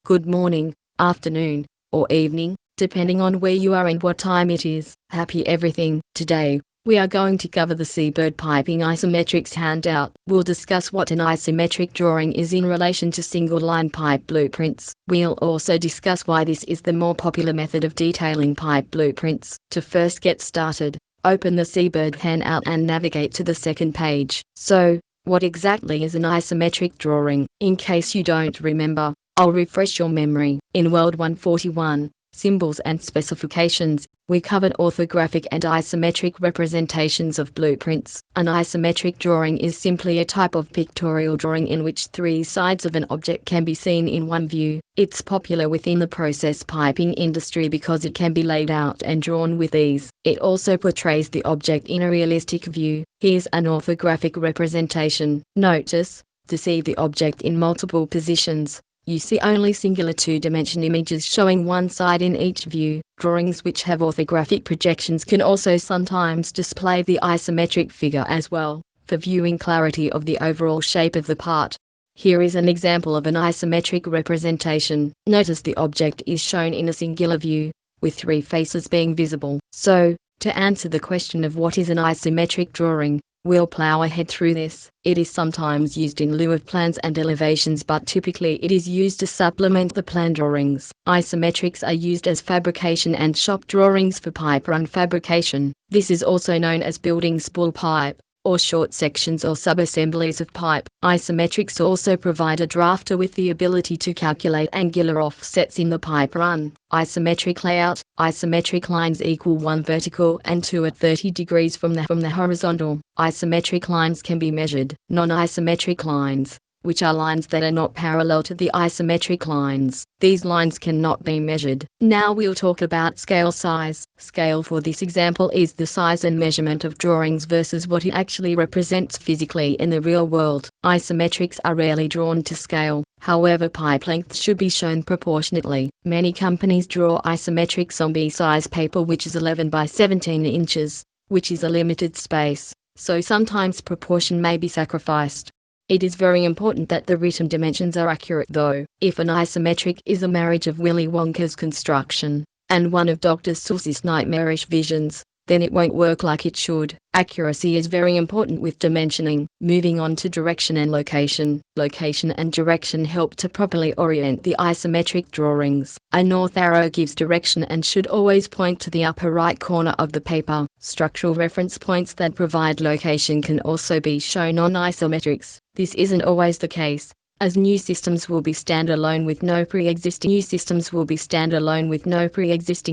good morning, afternoon, or evening, depending on where you are and what time it is. Happy everything. Today, we are going to cover the Seabird Piping Isometrics handout. We'll discuss what an isometric drawing is in relation to single-line pipe blueprints. We'll also discuss why this is the more popular method of detailing pipe blueprints. To first get started, open the Seabird handout and navigate to the second page. So, what exactly is an isometric drawing? In case you don't remember, I'll refresh your memory. In World 141, Symbols and Specifications, we covered orthographic and isometric representations of blueprints. An isometric drawing is simply a type of pictorial drawing in which three sides of an object can be seen in one view. It's popular within the process piping industry because it can be laid out and drawn with ease. It also portrays the object in a realistic view. Here's an orthographic representation. Notice, to see the object in multiple positions, you see only singular two-dimension images showing one side in each view. Drawings which have orthographic projections can also sometimes display the isometric figure as well, for viewing clarity of the overall shape of the part. Here is an example of an isometric representation. Notice the object is shown in a singular view, with three faces being visible. So, to answer the question of what is an isometric drawing, we'll plow ahead through this. It is sometimes used in lieu of plans and elevations, but typically it is used to supplement the plan drawings. Isometrics are used as fabrication and shop drawings for pipe run fabrication. This is also known as building spool pipe, or short sections or sub-assemblies of pipe. Isometrics also provide a drafter with the ability to calculate angular offsets in the pipe run. Isometric layout. Isometric lines equal 1 vertical and 2 at 30 degrees from the horizontal. Isometric lines can be measured. Non-isometric lines, which are lines that are not parallel to the isometric lines. These lines cannot be measured. Now we'll talk about scale size. Scale for this example is the size and measurement of drawings versus what it actually represents physically in the real world. Isometrics are rarely drawn to scale. However, pipe length should be shown proportionately. Many companies draw isometrics on B-size paper, which is 11 by 17 inches, which is a limited space, so sometimes proportion may be sacrificed. It is very important that the written dimensions are accurate though. If an isometric is a marriage of Willy Wonka's construction, and one of Dr. Seuss's nightmarish visions, then it won't work like it should. Accuracy is very important with dimensioning. Moving on to direction and location. Location and direction help to properly orient the isometric drawings. A north arrow gives direction and should always point to the upper right corner of the paper. Structural reference points that provide location can also be shown on isometrics. This isn't always the case, as new systems will be standalone with no pre-existing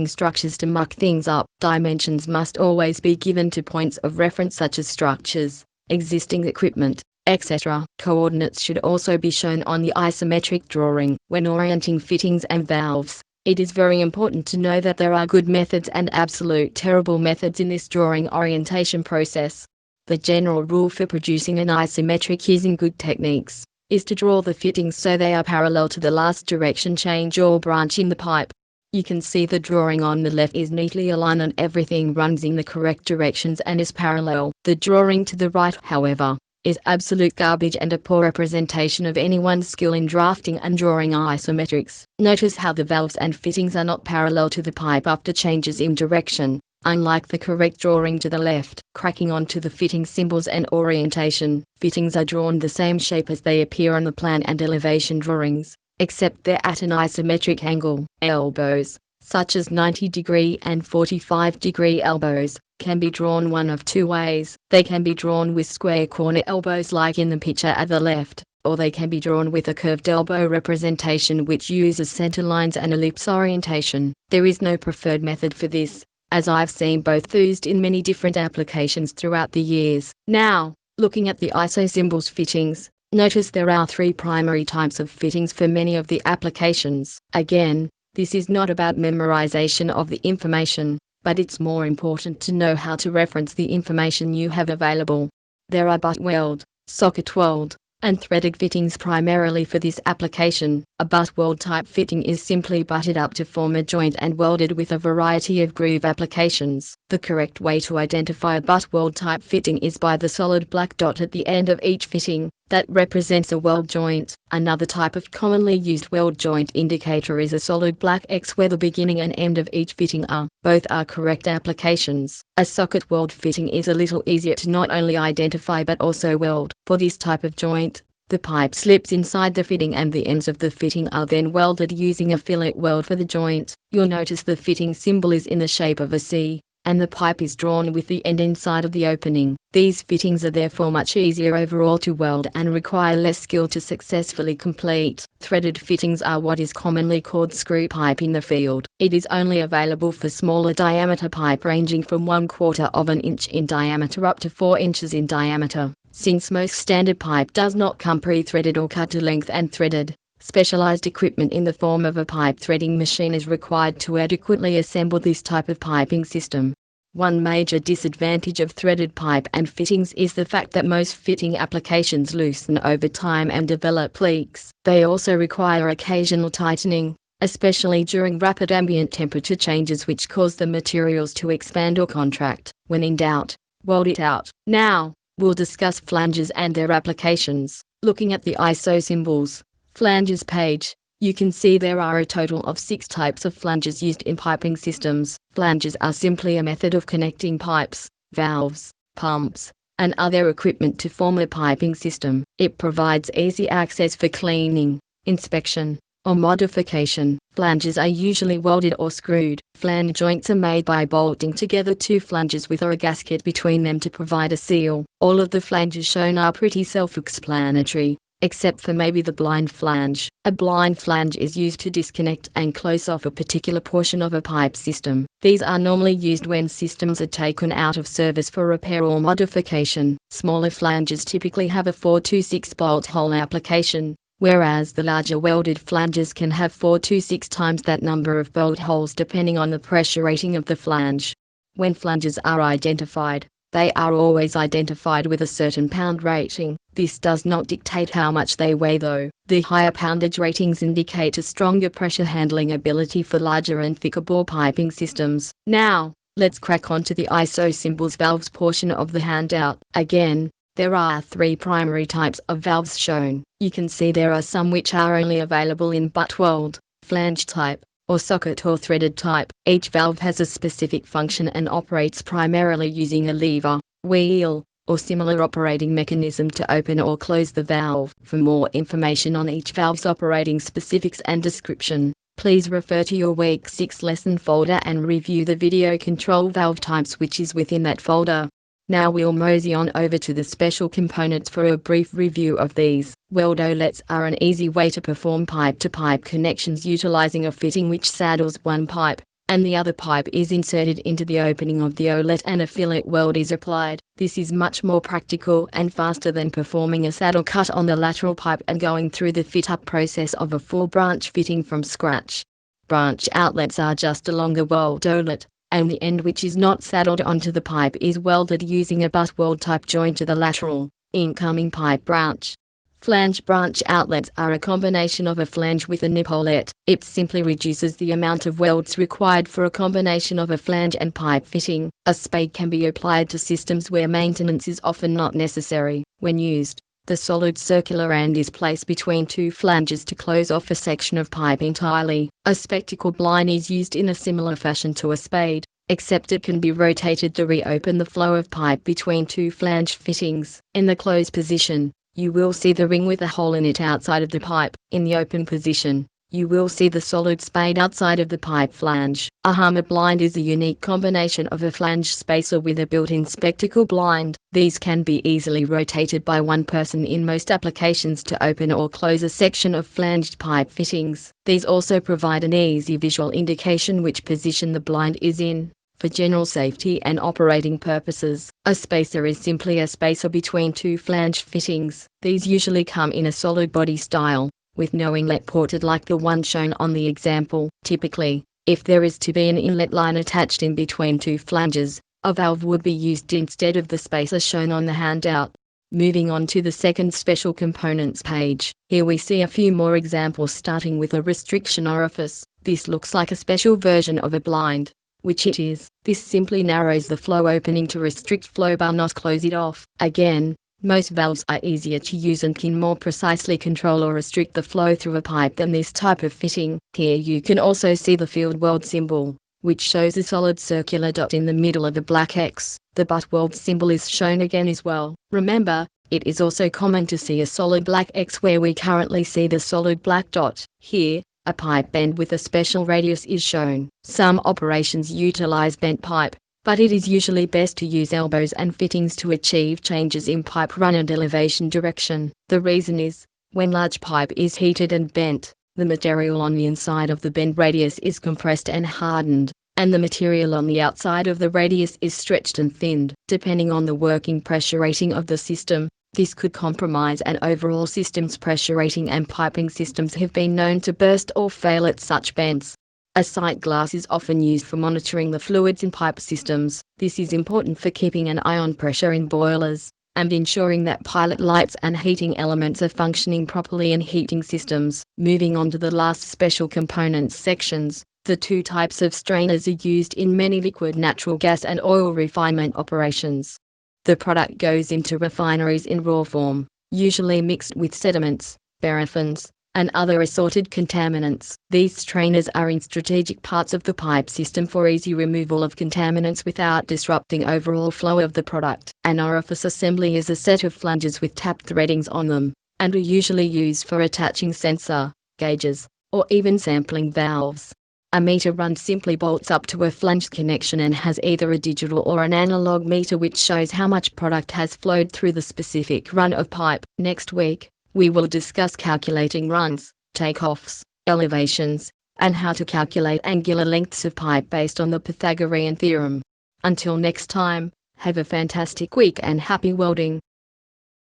structures to muck things up. Dimensions must always be given to points of reference such as structures, existing equipment, etc. Coordinates should also be shown on the isometric drawing. When orienting fittings and valves, it is very important to know that there are good methods and absolute terrible methods in this drawing orientation process. The general rule for producing an isometric using good techniques is to draw the fittings so they are parallel to the last direction change or branch in the pipe. You can see the drawing on the left is neatly aligned and everything runs in the correct directions and is parallel. The drawing to the right, however, is absolute garbage and a poor representation of anyone's skill in drafting and drawing isometrics. Notice how the valves and fittings are not parallel to the pipe after changes in direction. Unlike the correct drawing to the left. Cracking onto the fitting symbols and orientation. Fittings are drawn the same shape as they appear on the plan and elevation drawings, except they're at an isometric angle. Elbows, such as 90-degree and 45-degree elbows, can be drawn one of two ways. They can be drawn with square corner elbows like in the picture at the left, or they can be drawn with a curved elbow representation which uses center lines and ellipse orientation. There is no preferred method for this, as I've seen both used in many different applications throughout the years. Now, looking at the ISO symbols fittings, notice there are three primary types of fittings for many of the applications. Again, this is not about memorization of the information, but it's more important to know how to reference the information you have available. There are butt weld, socket weld, and threaded fittings primarily for this application. A butt weld type fitting is simply butted up to form a joint and welded with a variety of groove applications. The correct way to identify a butt weld type fitting is by the solid black dot at the end of each fitting. that represents a weld joint. Another type of commonly used weld joint indicator is a solid black X where the beginning and end of each fitting are. Both are correct applications. A socket weld fitting is a little easier to not only identify but also weld. For this type of joint, the pipe slips inside the fitting and the ends of the fitting are then welded using a fillet weld for the joint. You'll notice the fitting symbol is in the shape of a C, and the pipe is drawn with the end inside of the opening. These fittings are therefore much easier overall to weld and require less skill to successfully complete. Threaded fittings are what is commonly called screw pipe in the field. It is only available for smaller diameter pipe ranging from 1/4 of an inch in diameter up to 4 inches in diameter. Since most standard pipe does not come pre-threaded or cut to length and threaded, specialized equipment in the form of a pipe threading machine is required to adequately assemble this type of piping system. One major disadvantage of threaded pipe and fittings is the fact that most fitting applications loosen over time and develop leaks. They also require occasional tightening, especially during rapid ambient temperature changes which cause the materials to expand or contract. When in doubt, weld it out. Now, we'll discuss flanges and their applications. Looking at the ISO symbols, flanges page, you can see there are a total of 6 types of flanges used in piping systems. Flanges are simply a method of connecting pipes, valves, pumps, and other equipment to form a piping system. It provides easy access for cleaning, inspection, or modification. Flanges are usually welded or screwed. Flange joints are made by bolting together 2 flanges with a gasket between them to provide a seal. All of the flanges shown are pretty self-explanatory, except for maybe the blind flange. A blind flange is used to disconnect and close off a particular portion of a pipe system. These are normally used when systems are taken out of service for repair or modification. Smaller flanges typically have a 4 to 6 bolt hole application, whereas the larger welded flanges can have 4 to 6 times that number of bolt holes depending on the pressure rating of the flange. When flanges are identified, they are always identified with a certain pound rating. This does not dictate how much they weigh though. The higher poundage ratings indicate a stronger pressure handling ability for larger and thicker bore piping systems. Now, let's crack on to the ISO symbols valves portion of the handout. Again, there are 3 primary types of valves shown. You can see there are some which are only available in butt weld, flange type, or socket or threaded type. Each valve has a specific function and operates primarily using a lever, wheel, or similar operating mechanism to open or close the valve. For more information on each valve's operating specifics and description, please refer to your Week 6 lesson folder and review the video control valve types which is within that folder. Now we'll mosey on over to the special components for a brief review of these. Weld outlets are an easy way to perform pipe-to-pipe connections utilizing a fitting which saddles one pipe, and the other pipe is inserted into the opening of the outlet and a fillet weld is applied. This is much more practical and faster than performing a saddle cut on the lateral pipe and going through the fit-up process of a full branch fitting from scratch. Branch outlets are just a longer weld outlet, and the end which is not saddled onto the pipe is welded using a butt weld type joint to the lateral, incoming pipe branch. Flange branch outlets are a combination of a flange with a nippolet. It simply reduces the amount of welds required for a combination of a flange and pipe fitting. A spade can be applied to systems where maintenance is often not necessary. When used, the solid circular end is placed between 2 flanges to close off a section of pipe entirely. A spectacle blind is used in a similar fashion to a spade, except it can be rotated to reopen the flow of pipe between 2 flange fittings. In the closed position, you will see the ring with a hole in it outside of the pipe. In the open position, you will see the solid spade outside of the pipe flange. A hammer blind is a unique combination of a flange spacer with a built-in spectacle blind. These can be easily rotated by one person in most applications to open or close a section of flanged pipe fittings. These also provide an easy visual indication which position the blind is in. For general safety and operating purposes, a spacer is simply a spacer between 2 flange fittings. These usually come in a solid body style, with no inlet ported like the one shown on the example. Typically, if there is to be an inlet line attached in between 2 flanges, a valve would be used instead of the spacer shown on the handout. Moving on to the second special components page. Here we see a few more examples starting with a restriction orifice. This looks like a special version of a blind, which it is. This simply narrows the flow opening to restrict flow but not close it off. Again, Most valves are easier to use and can more precisely control or restrict the flow through a pipe than this type of fitting. Here you can also see the field weld symbol, which shows a solid circular dot in the middle of the black X. The butt weld symbol is shown again as well. Remember, it is also common to see a solid black X where we currently see the solid black dot. Here, a pipe bend with a special radius is shown. Some operations utilize bent pipe, but it is usually best to use elbows and fittings to achieve changes in pipe run and elevation direction. The reason is, when large pipe is heated and bent, the material on the inside of the bend radius is compressed and hardened, and the material on the outside of the radius is stretched and thinned. Depending on the working pressure rating of the system, this could compromise an overall system's pressure rating, and piping systems have been known to burst or fail at such bends. A sight glass is often used for monitoring the fluids in pipe systems. This is important for keeping an eye on pressure in boilers, and ensuring that pilot lights and heating elements are functioning properly in heating systems. Moving on to the last special components sections, the two types of strainers are used in many liquid natural gas and oil refinement operations. The product goes into refineries in raw form, usually mixed with sediments, paraffins, and other assorted contaminants. These strainers are in strategic parts of the pipe system for easy removal of contaminants without disrupting overall flow of the product. An orifice assembly is a set of flanges with tapped threadings on them, and are usually used for attaching sensor, gauges, or even sampling valves. A meter run simply bolts up to a flange connection and has either a digital or an analog meter which shows how much product has flowed through the specific run of pipe. Next week, we will discuss calculating runs, takeoffs, elevations, and how to calculate angular lengths of pipe based on the Pythagorean theorem. Until next time, have a fantastic week and happy welding.